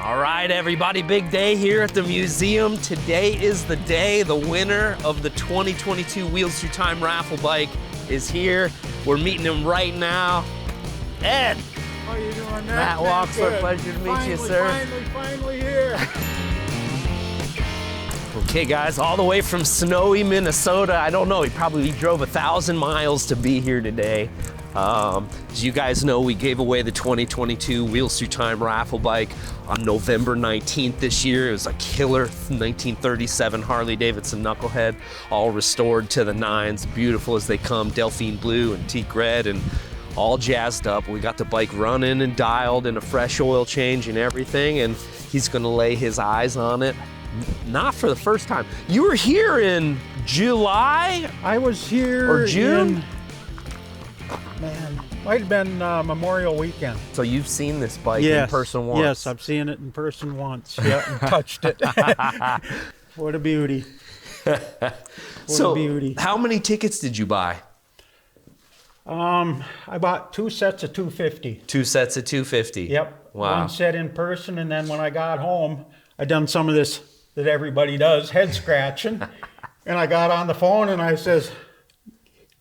All right, everybody, big day here at the museum. Today is the day. The winner of the 2022 Wheels Through Time raffle bike is here. We're meeting him right now. Ed. How are you doing, Matt Walksler, pleasure to meet you, sir. Finally here. Okay, guys, all the way from snowy Minnesota. I don't know, he probably drove 1,000 miles to be here today. As you guys know, we gave away the 2022 Wheels Through Time raffle bike on November 19th this year. It was a killer 1937 Harley Davidson Knucklehead, all restored to the nines, beautiful as they come, Delphine blue and teak red, and all jazzed up. We got the bike running and dialed and a fresh oil change and everything, and he's gonna lay his eyes on it. Not for the first time. You were here in July? I was here or June? Might have been Memorial Weekend. So you've seen this bike in person once? Yes, I've seen it in person once. Yeah, and touched it. What a beauty. What a beauty. How many tickets did you buy? I bought 2 sets of 250. 2 sets of 250? Yep. Wow. One set in person, and then when I got home, I done some of this that everybody does, head scratching. And I got on the phone and I says,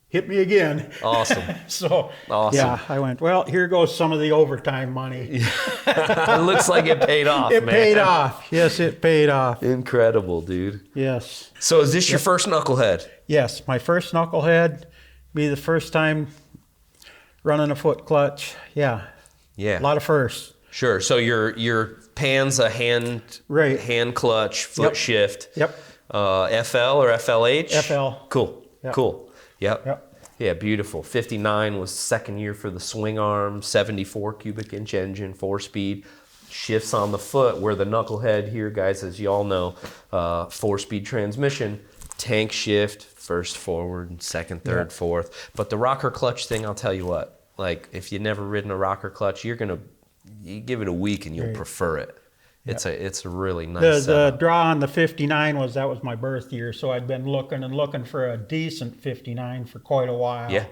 hit me again. Awesome. So, awesome. Yeah, I went, well, here goes some of the overtime money. It looks like it paid off, It man. paid off. Yes, it paid off. Incredible, dude. Yes. So is this your first knucklehead? Yes, my first knucklehead. Be the first time running a foot clutch. Yeah. Yeah. A lot of firsts. Sure. So your pan's a hand clutch, foot shift. Yep. FL or FLH? FL. Cool. Yep. Cool. Yep. Yep. Yeah, beautiful. 59 was second year for the swing arm, 74 cubic inch engine, 4-speed. Shifts on the foot, where the knucklehead here, guys, as you all know, 4-speed transmission, tank shift, first forward, second, third, fourth. But the rocker clutch thing, I'll tell you what, like if you've never ridden a rocker clutch, you give it a week and you'll prefer it. It's a really nice The draw on the 59 was my birth year, so I'd been looking for a decent 59 for quite a while. Yeah.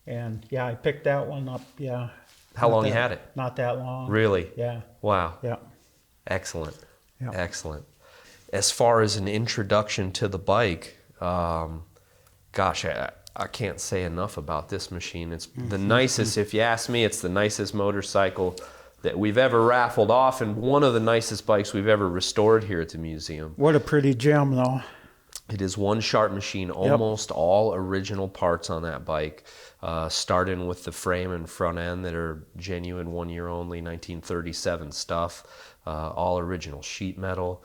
And yeah, I picked that one up. Yeah. How long you had it? Not that long. Really? Yeah. Wow. Yeah. Excellent. Yeah. Excellent. As far as an introduction to the bike, gosh, I can't say enough about this machine. It's the nicest, if you ask me, it's the nicest motorcycle that we've ever raffled off, and one of the nicest bikes we've ever restored here at the museum. What a pretty gem, though. It is one sharp machine, almost all original parts on that bike, starting with the frame and front end that are genuine 1 year only 1937 stuff, all original sheet metal.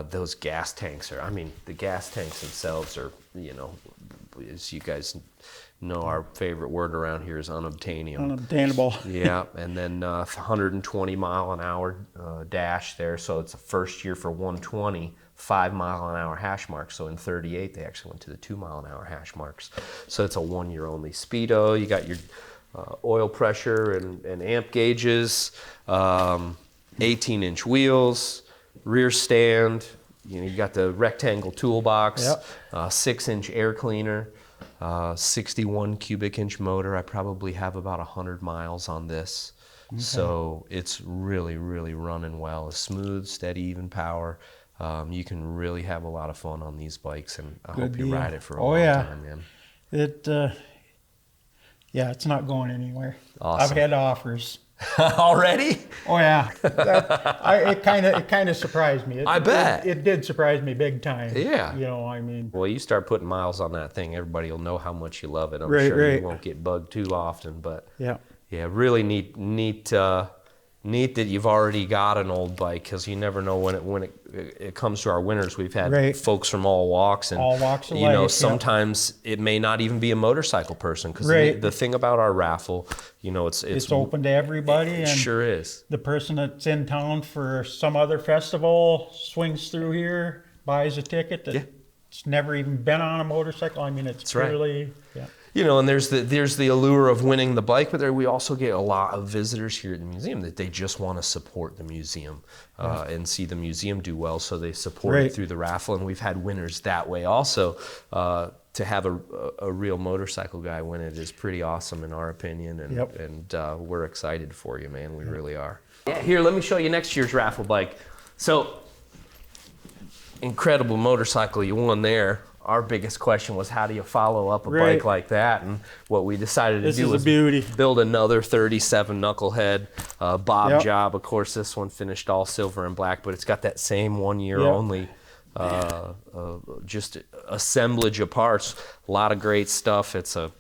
Those gas tanks are, the gas tanks themselves are, as you guys know, our favorite word around here is unobtainium. Unobtainable. Yeah, and then 120 mile an hour dash there, so it's a first year for 120, 5 mile an hour hash marks. So in 38, they actually went to the 2 mile an hour hash marks. So it's a 1 year only speedo. You got your oil pressure and amp gauges, 18-inch wheels, rear stand. You got the rectangle toolbox, 6-inch air cleaner. 61 cubic inch motor. I probably have about 100 miles on this. Okay. So it's really, really running well. It's smooth, steady, even power. You can really have a lot of fun on these bikes, and I hope you ride it for a long time, man. It's not going anywhere. Awesome. I've had offers. Already? Oh yeah, it kind of surprised me. I bet it did surprise me big time. Yeah. Well, you start putting miles on that thing, everybody will know how much you love it. I'm sure you won't get bugged too often, but yeah, really neat that you've already got an old bike, because you never know when it comes to our winners. We've had folks from all walks, and all walks of life, sometimes it may not even be a motorcycle person, because the thing about our raffle, it's open to everybody. It sure is. The person that's in town for some other festival swings through here, buys a ticket that's never even been on a motorcycle. It's really and there's the allure of winning the bike, but we also get a lot of visitors here at the museum that they just want to support the museum and see the museum do well, so they support it through the raffle. And we've had winners that way also. To have a real motorcycle guy win it is pretty awesome in our opinion, and we're excited for you, man. We really are. Yeah, here, let me show you next year's raffle bike. So, incredible motorcycle you won there. Our biggest question was, how do you follow up a bike like that? And what we decided to do was build another 37 knucklehead bob job. Of course, this one finished all silver and black, but it's got that same 1 year only just assemblage of parts. A lot of great stuff. It's a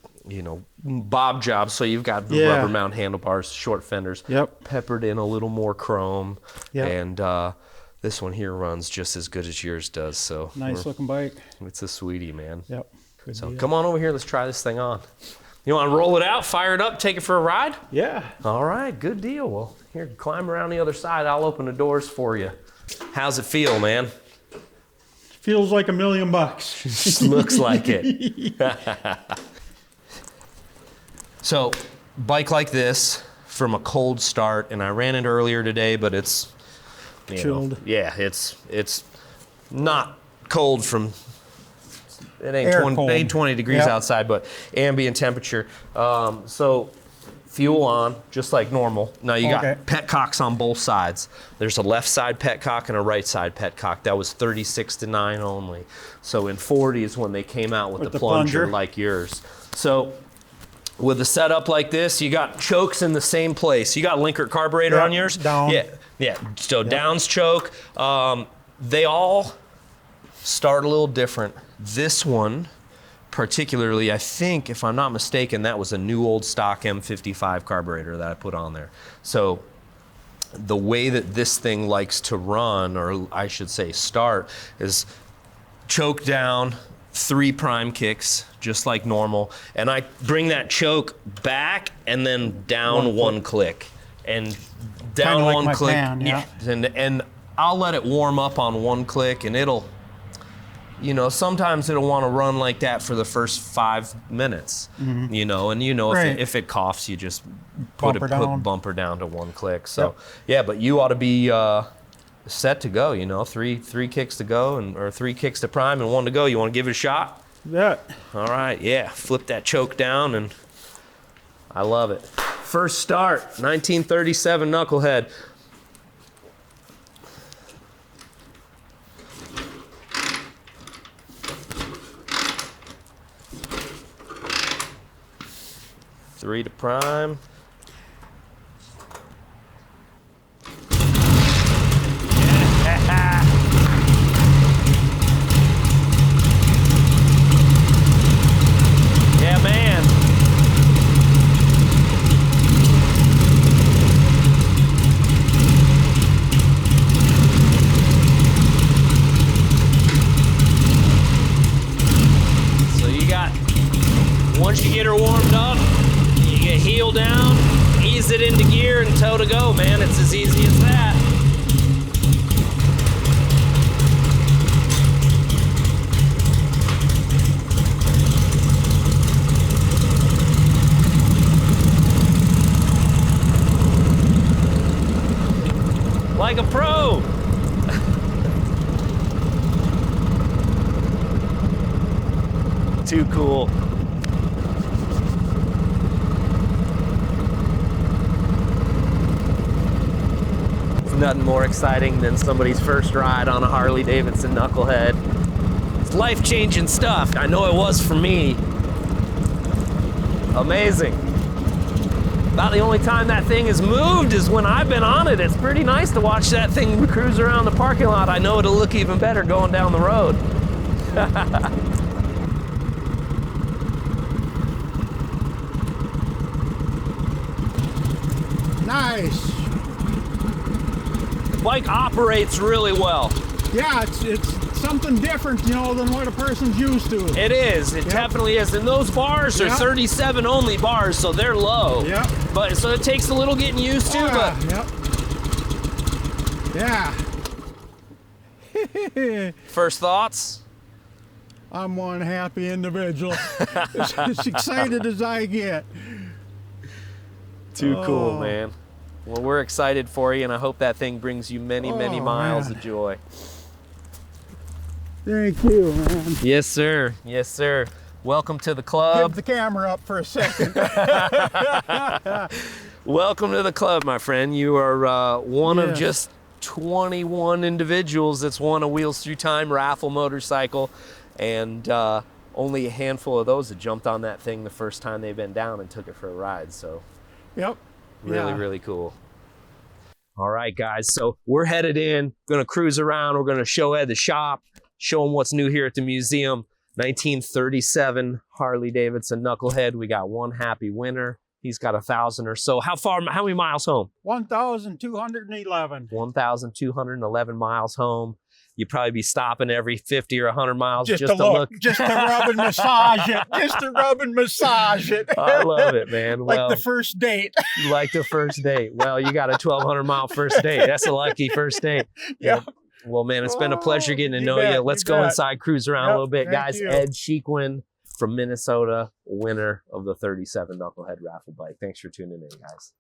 bob job, so you've got the rubber mount handlebars, short fenders, peppered in a little more chrome, and this one here runs just as good as yours does. So nice looking bike. It's a sweetie, man. Yep. So come on over here. Let's try this thing on. You want to roll it out, fire it up, take it for a ride? Yeah. All right, good deal. Well, here, climb around the other side. I'll open the doors for you. How's it feel, man? Feels like $1 million. Looks like it. So, bike like this from a cold start, and I ran it earlier today, but it's chilled. It's not cold from. It ain't 20 degrees outside, but ambient temperature. So, fuel on, just like normal. Now you got petcocks on both sides. There's a left side petcock and a right side petcock. That was 36 to 9 only. So in 40 is when they came out with the plunger like yours. So with a setup like this, you got chokes in the same place. You got Linkert carburetor on yours? Down. Yeah. So down's choke. They all start a little different. This one, particularly, I think, if I'm not mistaken, that was a new old stock M55 carburetor that I put on there. So the way that this thing likes to run, or I should say start, is choke down, 3 prime kicks, just like normal, and I bring that choke back and then down one click, and down like one my click, pan, and I'll let it warm up on one click, and it'll, sometimes it'll want to run like that for the first 5 minutes, and if it coughs, you just put bumper down to one click. So but you ought to be set to go. Three kicks to go, or 3 kicks to prime and 1 to go. You want to give it a shot? Yeah. All right, flip that choke down, and I love it. First start, 1937 knucklehead. Three to prime. Yeah, man. So you got, once you get her warmed up, heel down, ease it into gear, and toe to go, man. It's as easy as that. Like a pro. Too cool. Nothing more exciting than somebody's first ride on a Harley Davidson knucklehead. It's life-changing stuff. I know it was for me. Amazing. About the only time that thing has moved is when I've been on it. It's pretty nice to watch that thing cruise around the parking lot. I know it'll look even better going down the road. Nice. Bike operates really well. Yeah, it's something different, than what a person's used to. It is. It definitely is. And those bars are 37 only bars, so they're low. Yep. But so it takes a little getting used to. Yeah. First thoughts? I'm one happy individual. as excited as I get. Too cool, man. Well, we're excited for you, and I hope that thing brings you many, many miles of joy. Thank you, man. Yes, sir. Yes, sir. Welcome to the club. Give the camera up for a second. Welcome to the club, my friend. You are one of Yes. just 21 individuals that's won a Wheels Through Time raffle motorcycle, and only a handful of those that jumped on that thing the first time they've been down and took it for a ride. So Yep. really, Yeah. really cool. All right, guys. So we're headed in, going to cruise around. We're going to show Ed the shop, show him what's new here at the museum. 1937 Harley Davidson Knucklehead. We got one happy winner. He's got 1,000 or so. How many miles home? 1,211. 1,211 miles home. You'd probably be stopping every 50 or 100 miles Just to look. Just to rub and massage it. Just to rub and massage it. I love it, man. Like Well, the first date. like the first date. Well, you got a 1,200 mile first date. That's a lucky first date. Yeah. Well, man, it's been a pleasure getting to You know bet, you. Let's you go bet. inside, cruise around a Yep, little bit. thank Guys, you. Ed Sheekwin from Minnesota, winner of the 37 Knucklehead raffle bike. Thanks for tuning in, guys.